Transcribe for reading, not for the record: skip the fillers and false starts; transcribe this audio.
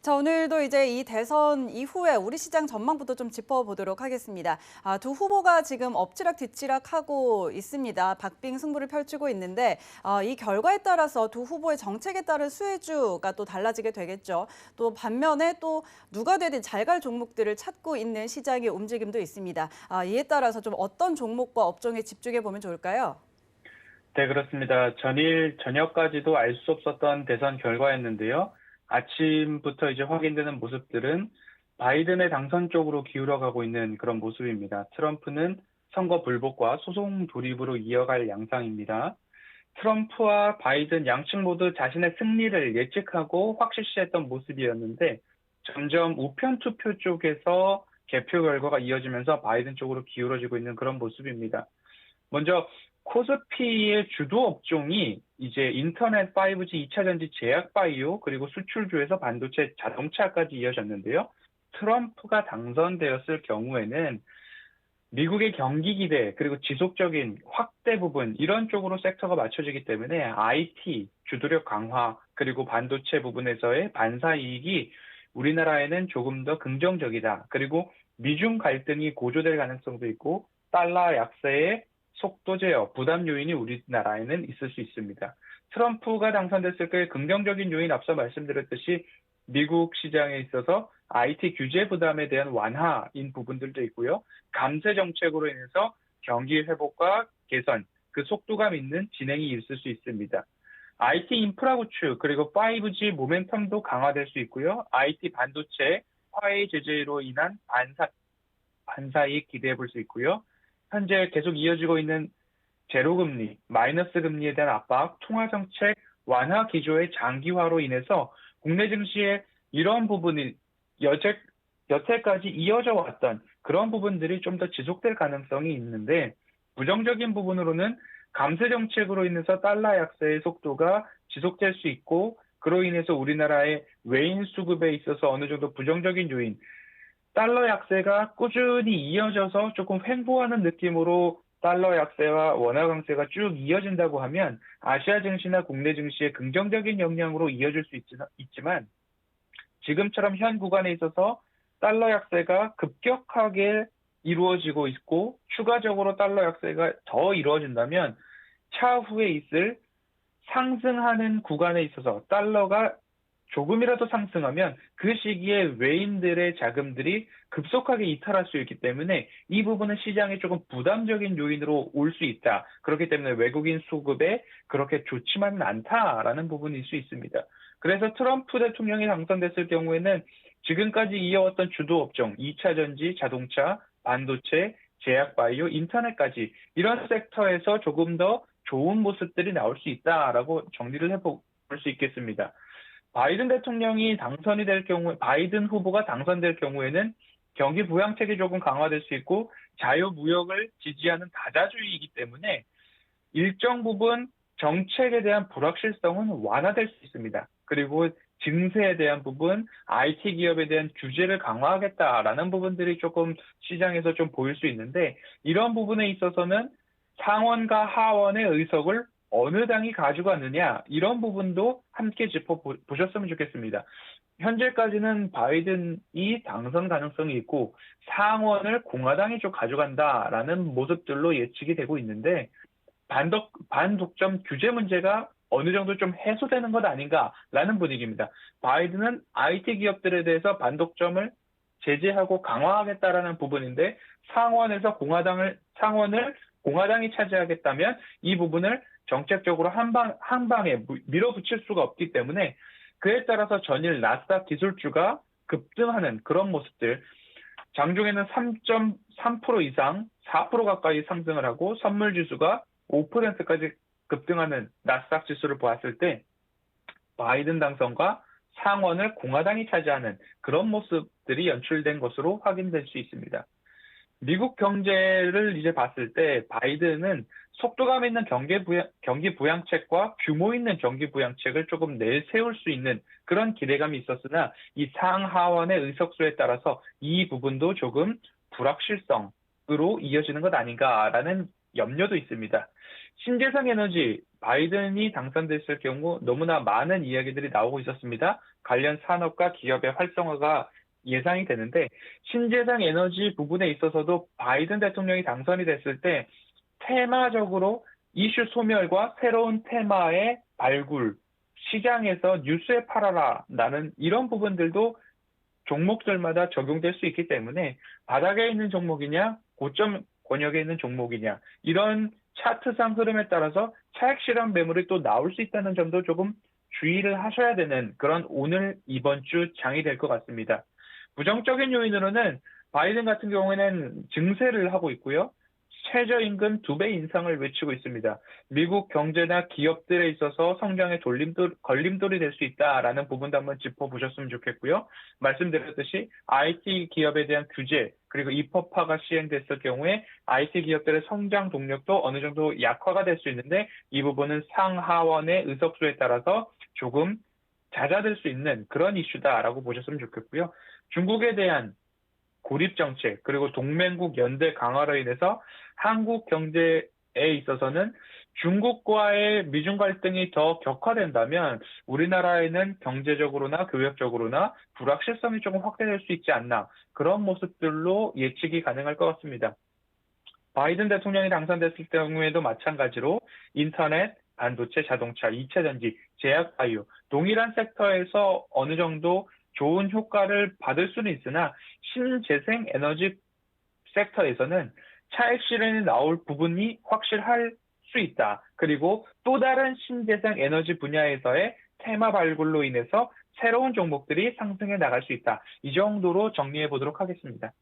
자, 오늘도 이제 이 대선 이후에 우리 시장 전망부터 좀 짚어보도록 하겠습니다. 두 후보가 지금 엎치락 뒤치락 하고 있습니다. 박빙 승부를 펼치고 있는데 이 결과에 따라서 두 후보의 정책에 따른 수혜주가 또 달라지게 되겠죠. 또 반면에 또 누가 되든 잘 갈 종목들을 찾고 있는 시장의 움직임도 있습니다. 이에 따라서 좀 어떤 종목과 업종에 집중해 보면 좋을까요? 네, 그렇습니다. 전일 저녁까지도 알 수 없었던 대선 결과였는데요. 아침부터 이제 확인되는 모습들은 바이든의 당선 쪽으로 기울어가고 있는 그런 모습입니다. 트럼프는 선거 불복과 소송 돌입으로 이어갈 양상입니다. 트럼프와 바이든 양측 모두 자신의 승리를 예측하고 확실시했던 모습이었는데 점점 우편 투표 쪽에서 개표 결과가 이어지면서 바이든 쪽으로 기울어지고 있는 그런 모습입니다. 먼저 코스피의 주도 업종이 이제 인터넷 5G 2차 전지 제약 바이오 그리고 수출주에서 반도체 자동차까지 이어졌는데요. 트럼프가 당선되었을 경우에는 미국의 경기 기대 그리고 지속적인 확대 부분 이런 쪽으로 섹터가 맞춰지기 때문에 IT 주도력 강화 그리고 반도체 부분에서의 반사 이익이 우리나라에는 조금 더 긍정적이다. 그리고 미중 갈등이 고조될 가능성도 있고 달러 약세의 속도 제어, 부담 요인이 우리나라에는 있을 수 있습니다. 트럼프가 당선됐을 때 긍정적인 요인 앞서 말씀드렸듯이 미국 시장에 있어서 IT 규제 부담에 대한 완화인 부분들도 있고요. 감세 정책으로 인해서 경기 회복과 개선, 그 속도감 있는 진행이 있을 수 있습니다. IT 인프라 구축 그리고 5G 모멘텀도 강화될 수 있고요. IT 반도체 화웨이 제재로 인한 반사이익 기대해 볼 수 있고요. 현재 계속 이어지고 있는 제로금리, 마이너스 금리에 대한 압박, 통화정책 완화 기조의 장기화로 인해서 국내 증시에 이런 부분이 여태까지 이어져 왔던 그런 부분들이 좀 더 지속될 가능성이 있는데 부정적인 부분으로는 감세 정책으로 인해서 달러 약세의 속도가 지속될 수 있고 그로 인해서 우리나라의 외인 수급에 있어서 어느 정도 부정적인 요인, 달러 약세가 꾸준히 이어져서 조금 횡보하는 느낌으로 달러 약세와 원화 강세가 쭉 이어진다고 하면 아시아 증시나 국내 증시에 긍정적인 영향으로 이어질 수 있지만 지금처럼 현 구간에 있어서 달러 약세가 급격하게 이루어지고 있고 추가적으로 달러 약세가 더 이루어진다면 차후에 있을 상승하는 구간에 있어서 달러가 조금이라도 상승하면 그 시기에 외인들의 자금들이 급속하게 이탈할 수 있기 때문에 이 부분은 시장에 조금 부담적인 요인으로 올 수 있다. 그렇기 때문에 외국인 수급에 그렇게 좋지만은 않다라는 부분일 수 있습니다. 그래서 트럼프 대통령이 당선됐을 경우에는 지금까지 이어왔던 주도 업종, 2차 전지, 자동차, 반도체, 제약 바이오, 인터넷까지 이런 섹터에서 조금 더 좋은 모습들이 나올 수 있다라고 정리를 해볼 수 있겠습니다. 바이든 대통령이 당선이 될 경우, 바이든 후보가 당선될 경우에는 경기 부양책이 조금 강화될 수 있고 자유무역을 지지하는 다자주의이기 때문에 일정 부분 정책에 대한 불확실성은 완화될 수 있습니다. 그리고 증세에 대한 부분, IT 기업에 대한 규제를 강화하겠다라는 부분들이 조금 시장에서 좀 보일 수 있는데 이런 부분에 있어서는 상원과 하원의 의석을 어느 당이 가져가느냐 이런 부분도 함께 짚어보셨으면 좋겠습니다. 현재까지는 바이든이 당선 가능성이 있고 상원을 공화당이 좀 가져간다라는 모습들로 예측이 되고 있는데 반독점 규제 문제가 어느 정도 좀 해소되는 것 아닌가라는 분위기입니다. 바이든은 IT 기업들에 대해서 반독점을 제재하고 강화하겠다라는 부분인데 상원을 공화당이 차지하겠다면 이 부분을 정책적으로 한 방에 밀어붙일 수가 없기 때문에 그에 따라서 전일 나스닥 기술주가 급등하는 그런 모습들, 장중에는 3.3% 이상 4% 가까이 상승을 하고 선물 지수가 5%까지 급등하는 나스닥 지수를 보았을 때 바이든 당선과 상원을 공화당이 차지하는 그런 모습들이 연출된 것으로 확인될 수 있습니다. 미국 경제를 이제 봤을 때 바이든은 속도감 있는 경기 부양책과 규모 있는 경기 부양책을 조금 내세울 수 있는 그런 기대감이 있었으나 이 상하원의 의석수에 따라서 이 부분도 조금 불확실성으로 이어지는 것 아닌가라는 염려도 있습니다. 신재생 에너지 바이든이 당선됐을 경우 너무나 많은 이야기들이 나오고 있었습니다. 관련 산업과 기업의 활성화가 예상이 되는데 신재생 에너지 부분에 있어서도 바이든 대통령이 당선이 됐을 때 테마적으로 이슈 소멸과 새로운 테마의 발굴, 시장에서 뉴스에 팔아라 라는 이런 부분들도 종목들마다 적용될 수 있기 때문에 바닥에 있는 종목이냐, 고점 권역에 있는 종목이냐, 이런 차트상 흐름에 따라서 차익 실현 매물이 또 나올 수 있다는 점도 조금 주의를 하셔야 되는 그런 오늘 이번 주 장이 될 것 같습니다. 부정적인 요인으로는 바이든 같은 경우에는 증세를 하고 있고요. 최저임금 2배 인상을 외치고 있습니다. 미국 경제나 기업들에 있어서 성장의 걸림돌이 될 수 있다라는 부분도 한번 짚어보셨으면 좋겠고요. 말씀드렸듯이 IT 기업에 대한 규제 그리고 입법화가 시행됐을 경우에 IT 기업들의 성장 동력도 어느 정도 약화가 될 수 있는데 이 부분은 상하원의 의석수에 따라서 조금 잦아들 수 있는 그런 이슈다라고 보셨으면 좋겠고요. 중국에 대한 고립 정책 그리고 동맹국 연대 강화로 인해서 한국 경제에 있어서는 중국과의 미중 갈등이 더 격화된다면 우리나라에는 경제적으로나 교역적으로나 불확실성이 조금 확대될 수 있지 않나 그런 모습들로 예측이 가능할 것 같습니다. 바이든 대통령이 당선됐을 경우에도 마찬가지로 인터넷, 반도체, 자동차, 이체전지, 제약바이오 동일한 섹터에서 어느 정도 좋은 효과를 받을 수는 있으나 신재생 에너지 섹터에서는 차익 실현이 나올 부분이 확실할 수 있다. 그리고 또 다른 신재생 에너지 분야에서의 테마 발굴로 인해서 새로운 종목들이 상승해 나갈 수 있다. 이 정도로 정리해 보도록 하겠습니다.